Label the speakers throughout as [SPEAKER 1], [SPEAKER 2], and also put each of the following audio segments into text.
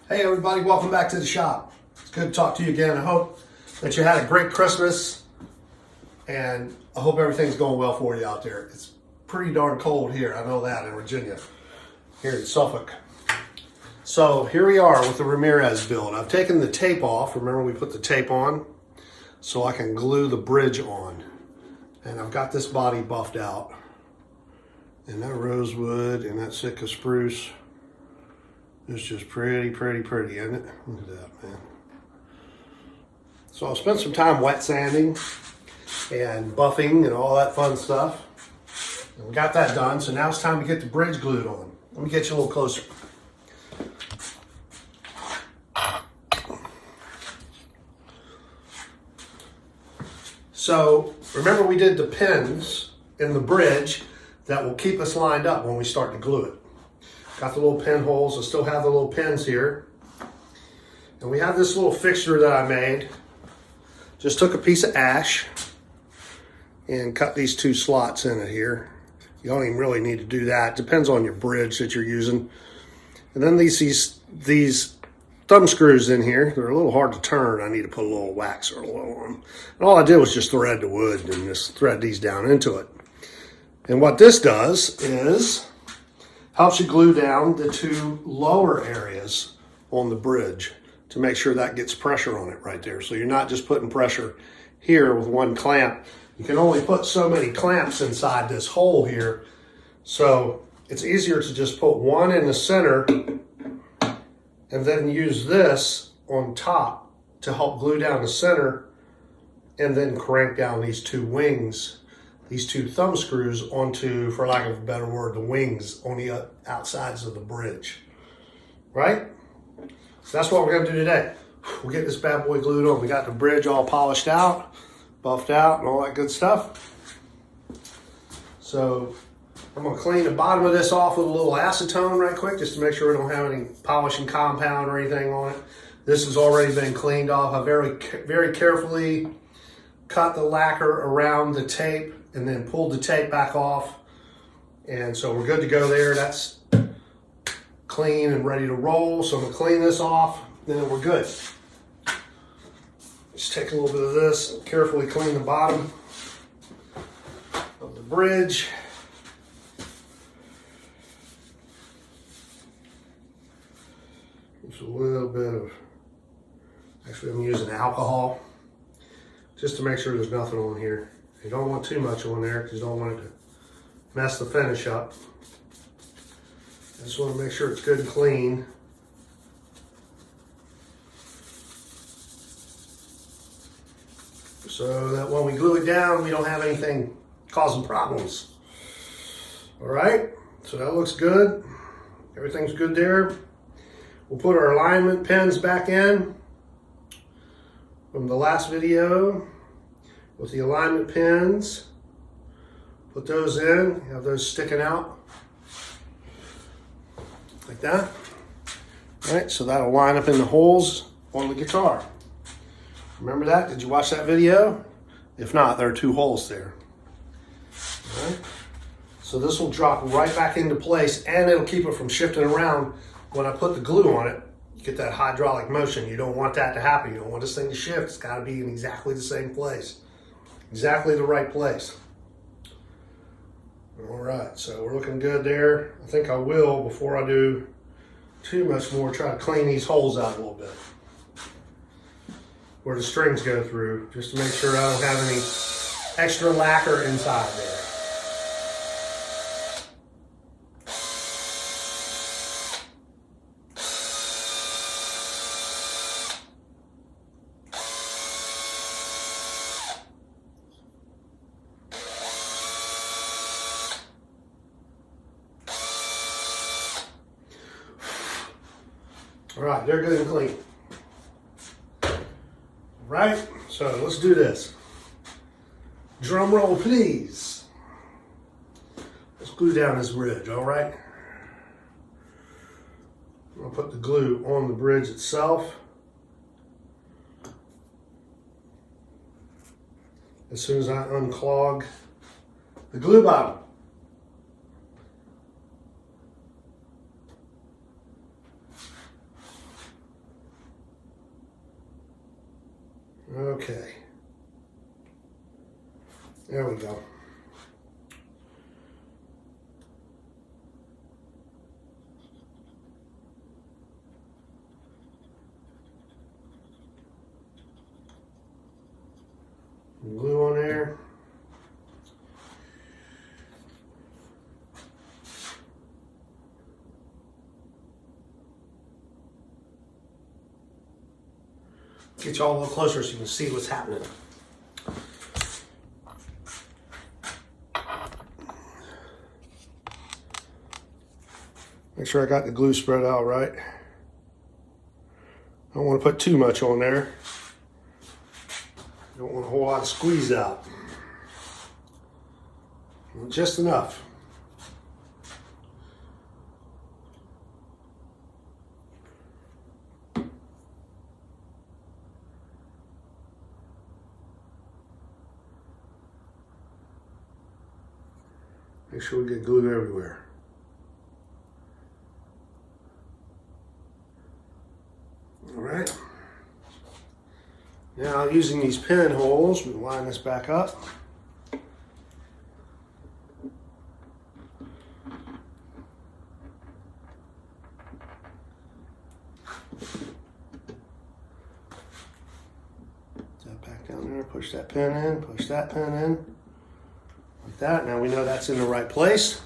[SPEAKER 1] Hey everybody, welcome back to the shop. It's good to talk to you again. I hope that you had a great Christmas and I hope everything's going well for you out there. It's pretty darn cold here, I know that, in Virginia, here in Suffolk. So here we are with the Ramirez build. I've taken the tape off. Remember we put the tape on so I can glue the bridge on. And I've got this body buffed out. And that rosewood and that Sitka spruce is just pretty, isn't it? Look at that, man. So I'll spend some time wet sanding and buffing and all that fun stuff. And we got that done, so now it's time to get the bridge glued on. Let me get you a little closer. So remember we did the pins in the bridge that will keep us lined up when we start to glue it. Got the little pinholes. I still have the little pins here. And we have this little fixture that I made. Just took a piece of ash and cut these two slots in it here. You don't even really need to do that. Depends on your bridge that you're using. And then these thumb screws in here. They're a little hard to turn. I need to put a little wax or a little on them. And all I did was just thread the wood and just thread these down into it. And what this does is helps you glue down the two lower areas on the bridge to make sure that gets pressure on it right there. So you're not just putting pressure here with one clamp. You can only put so many clamps inside this hole here. So it's easier to just put one in the center and then use this on top to help glue down the center and then crank down these two wings, these two thumb screws onto, for lack of a better word, the wings on the outsides of the bridge, right? So that's what we're gonna do today. We'll get this bad boy glued on. We got the bridge all polished out, buffed out, and all that good stuff. So I'm gonna clean the bottom of this off with a little acetone right quick, just to make sure we don't have any polishing compound or anything on it. This has already been cleaned off. I very carefully cut the lacquer around the tape and then pulled the tape back off. And so we're good to go there. That's clean and ready to roll. So I'm gonna clean this off, then we're good. Just take a little bit of this, carefully clean the bottom of the bridge. Just a little bit of, actually I'm using alcohol just to make sure there's nothing on here. You don't want too much on there because you don't want it to mess the finish up. I just want to make sure it's good and clean. So that when we glue it down, we don't have anything causing problems. All right, so that looks good. Everything's good there. We'll put our alignment pins back in from the last video with the alignment pins. Put those in, have those sticking out like that. All right, so that'll line up in the holes on the guitar. Remember that? Did you watch that video? If not, there are two holes there. All right, so this will drop right back into place and it'll keep it from shifting around. When I put the glue on it, you get that hydraulic motion. You don't want that to happen. You don't want this thing to shift. It's got to be in exactly the same place. Exactly the right place. All right, so we're looking good there. I think I will, before I do too much more, try to clean these holes out a little bit where the strings go through, just to make sure I don't have any extra lacquer inside there. All right, they're good and clean. All right, so let's do this. Drum roll, please. Let's glue down this bridge, all right? I'll put the glue on the bridge itself. As soon as I unclog the glue bottle. Okay. There we go. Glue on there. Get y'all a little closer so you can see what's happening. Make sure I got the glue spread out right. I don't want to put too much on there. Don't want a whole lot of squeeze out. Just enough. Make sure we get glue everywhere. All right. Now, using these pinholes, we line this back up. That back down there, push that pin in, push that pin in. Like that. Now we know that's in the right place.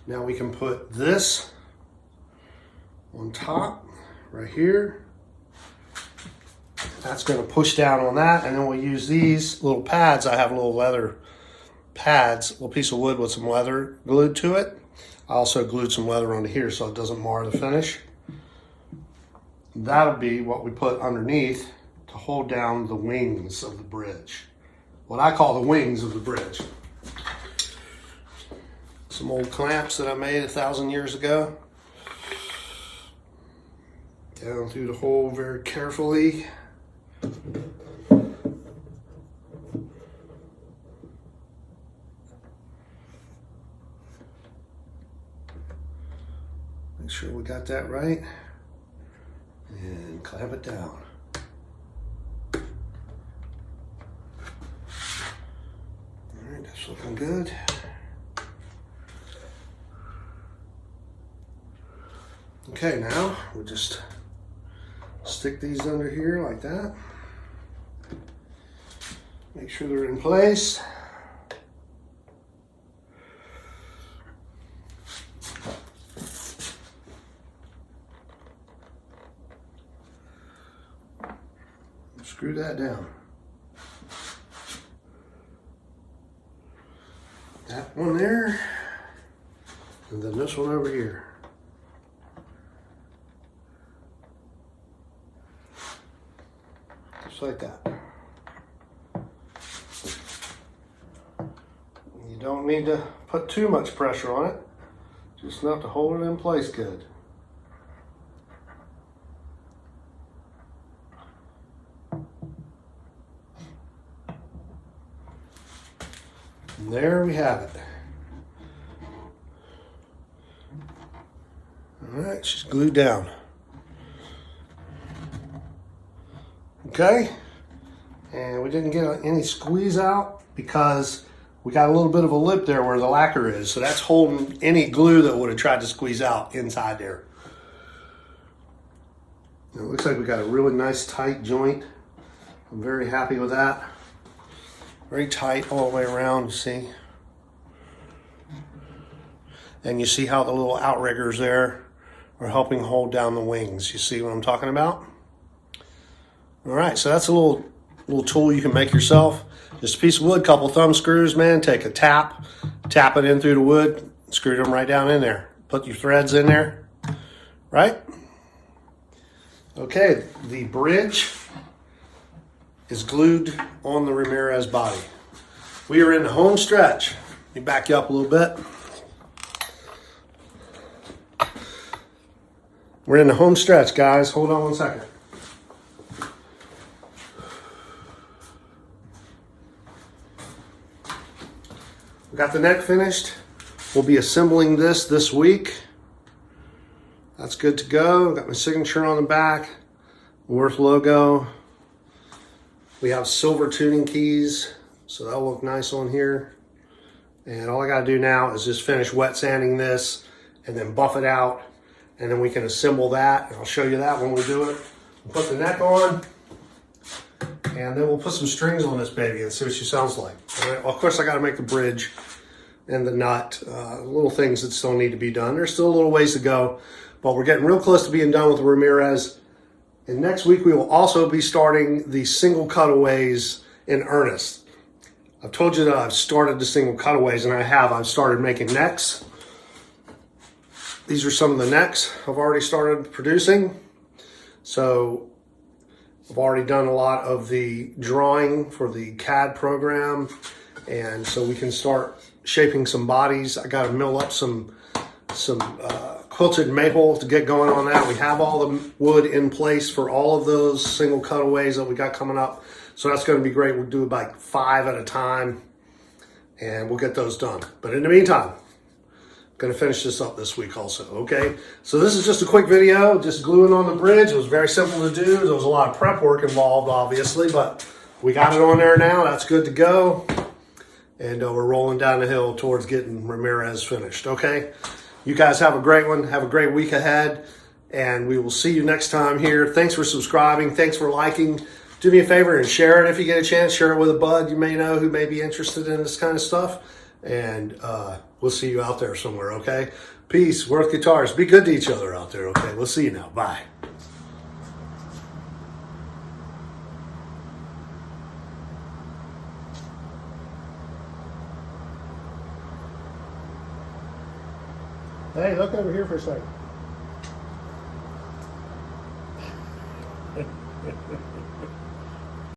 [SPEAKER 1] Now we can put this on top, right here. That's going to push down on that, and then we'll use these little pads. I have little leather pads, a little piece of wood with some leather glued to it. I also glued some leather onto here so it doesn't mar the finish. That'll be what we put underneath to hold down the wings of the bridge. What I call the wings of the bridge. Some old clamps that I made 1,000 years ago. Down through the hole very carefully. Make sure we got that right. And clamp it down. All right, that's looking good. Okay, now we'll just stick these under here like that. Make sure they're in place. Screw that down. That one there, and then this one over here. Just like that. You don't need to put too much pressure on it, just enough to hold it in place good. And there we have it. All right, she's glued down. Okay, and we didn't get any squeeze out because we got a little bit of a lip there where the lacquer is, so that's holding any glue that would have tried to squeeze out inside there. It looks like we got a really nice tight joint. I'm very happy with that. Very tight all the way around, you see. And you see how the little outriggers there are helping hold down the wings. You see what I'm talking about? All right, so that's a little tool you can make yourself. Just a piece of wood, couple thumb screws, man. Take a tap it in through the wood, screw them right down in there. Put your threads in there, right? Okay, the bridge is glued on the Ramirez body. We are in the home stretch. Let me back you up a little bit. We're in the home stretch, guys. Hold on one second. We got the neck finished. We'll be assembling this week. That's good to go. Got my signature on the back, Worth logo. We have silver tuning keys, so that'll look nice on here. And all I gotta do now is just finish wet sanding this and then buff it out, and then we can assemble that, and I'll show you that when we do it. We'll put the neck on, and then we'll put some strings on this baby and see what she sounds like. All right, well, of course I gotta make the bridge and the nut, little things that still need to be done. There's still a little ways to go, but we're getting real close to being done with the Ramirez. And next week we will also be starting the single cutaways in earnest. I've told you that I've started the single cutaways, and I have. I've started making necks. These are some of the necks I've already started producing. So I've already done a lot of the drawing for the CAD program, and so we can start shaping some bodies. I got to mill up some quilted maple to get going on that. We have all the wood in place for all of those single cutaways that we got coming up. So that's going to be great. We'll do about 5 at a time, and we'll get those done. But in the meantime, I'm going to finish this up this week also, okay? So this is just a quick video, just gluing on the bridge. It was very simple to do. There was a lot of prep work involved, obviously, but we got it on there now. That's good to go. And we're rolling down the hill towards getting Ramirez finished, okay? You guys have a great one. Have a great week ahead, and we will see you next time here. Thanks for subscribing. Thanks for liking. Do me a favor and share it if you get a chance. Share it with a bud you may know who may be interested in this kind of stuff. And we'll see you out there somewhere, okay? Peace. Worth Guitars. Be good to each other out there, okay? We'll see you now. Bye. Hey, look over here for a second.